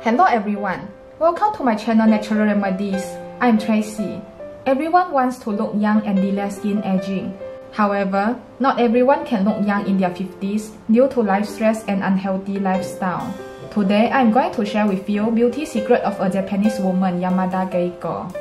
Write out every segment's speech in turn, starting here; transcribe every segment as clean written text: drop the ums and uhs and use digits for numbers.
Hello everyone, welcome to my channel Natural Remedies. I'm Tracy. Everyone wants to look young and delay skin aging. However, not everyone can look young in their 50s due to life stress and unhealthy lifestyle. Today, I'm going to share with you beauty secret of a Japanese woman, Yamada Keiko.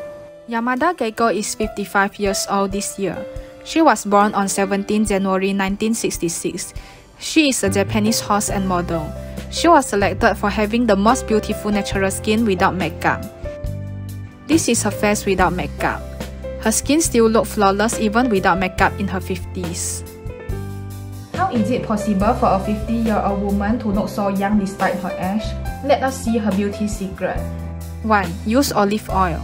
Yamada Keiko is 55 years old this year. She was born on 17 January 1966. She is a Japanese host and model. She was selected for having the most beautiful natural skin without makeup. This is her face without makeup. Her skin still looks flawless even without makeup in her 50s. How is it possible for a 50-year-old woman to look so young despite her age? Let us see her beauty secret. 1. Use olive oil.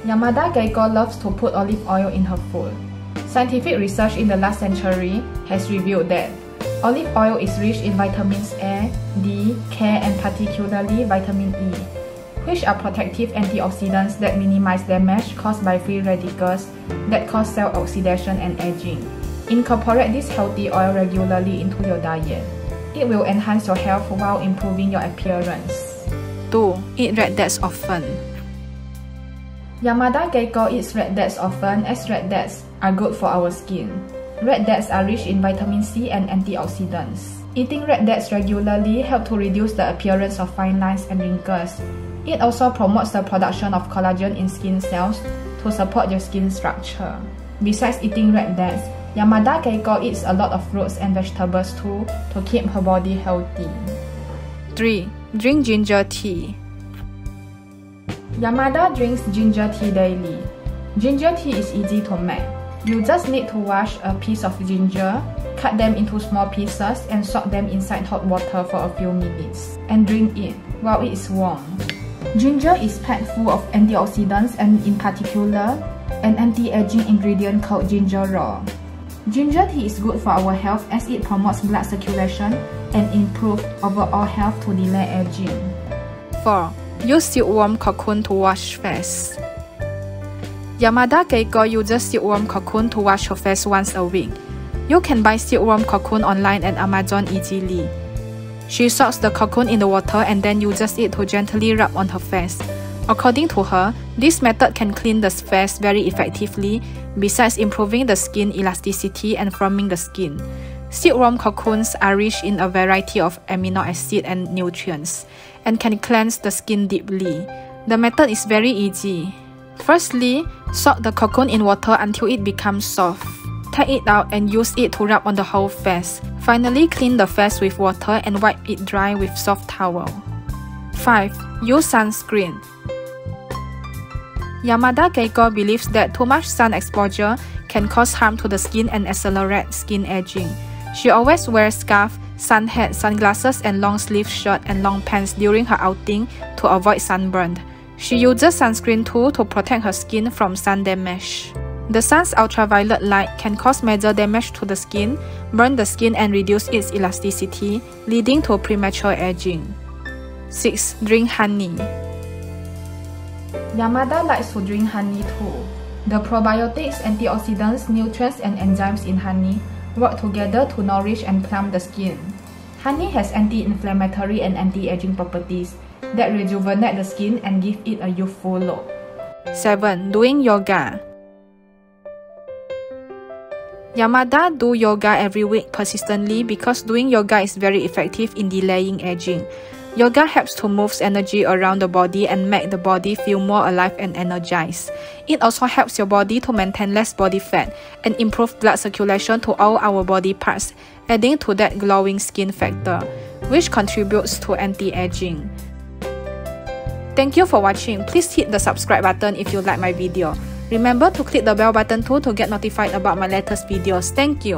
Yamada Keiko loves to put olive oil in her food. Scientific research in the last century has revealed that olive oil is rich in vitamins A, D, K, and particularly vitamin E, which are protective antioxidants that minimize damage caused by free radicals that cause cell oxidation and aging. Incorporate this healthy oil regularly into your diet. It will enhance your health while improving your appearance. 2. Eat red dates often. Yamada Keiko eats red dates often as red dates are good for our skin. Red dates are rich in vitamin C and antioxidants. Eating red dates regularly helps to reduce the appearance of fine lines and wrinkles. It also promotes the production of collagen in skin cells to support your skin structure. Besides eating red dates, Yamada Keiko eats a lot of fruits and vegetables too to keep her body healthy. 3. Drink ginger tea. Yamada drinks ginger tea daily. Ginger tea is easy to make. You just need to wash a piece of ginger, cut them into small pieces, and soak them inside hot water for a few minutes, and drink it while it is warm. Ginger is packed full of antioxidants and in particular, an anti-aging ingredient called gingerol. Ginger tea is good for our health as it promotes blood circulation and improves overall health to delay aging. 4. Use silkworm cocoon to wash face. Yamada Keiko uses silkworm cocoon to wash her face once a week. You can buy silkworm cocoon online at Amazon easily. She soaks the cocoon in the water and then uses it to gently rub on her face. According to her, this method can clean the face very effectively, besides improving the skin elasticity and firming the skin. Silkworm cocoons are rich in a variety of amino acids and nutrients, and can cleanse the skin deeply. The method is very easy. Firstly, soak the cocoon in water until it becomes soft. Take it out and use it to rub on the whole face. Finally, clean the face with water and wipe it dry with soft towel. 5. Use sunscreen. Yamada Keiko believes that too much sun exposure can cause harm to the skin and accelerate skin aging. She always wears scarf, sun hat, sunglasses, and long-sleeve shirt and long pants during her outing to avoid sunburn. She uses sunscreen too to protect her skin from sun damage. The sun's ultraviolet light can cause major damage to the skin, burn the skin, and reduce its elasticity, leading to premature aging. 6. Drink honey. Yamada likes to drink honey too. The probiotics, antioxidants, nutrients, and enzymes in honey work together to nourish and plump the skin. Honey has anti-inflammatory and anti-aging properties that rejuvenate the skin and give it a youthful look. 7. Doing yoga. Yamada do yoga every week persistently because doing yoga is very effective in delaying aging. Yoga helps to move energy around the body and make the body feel more alive and energized. It also helps your body to maintain less body fat and improve blood circulation to all our body parts, adding to that glowing skin factor, which contributes to anti-aging. Thank you for watching. Please hit the subscribe button if you like my video. Remember to click the bell button too to get notified about my latest videos. Thank you.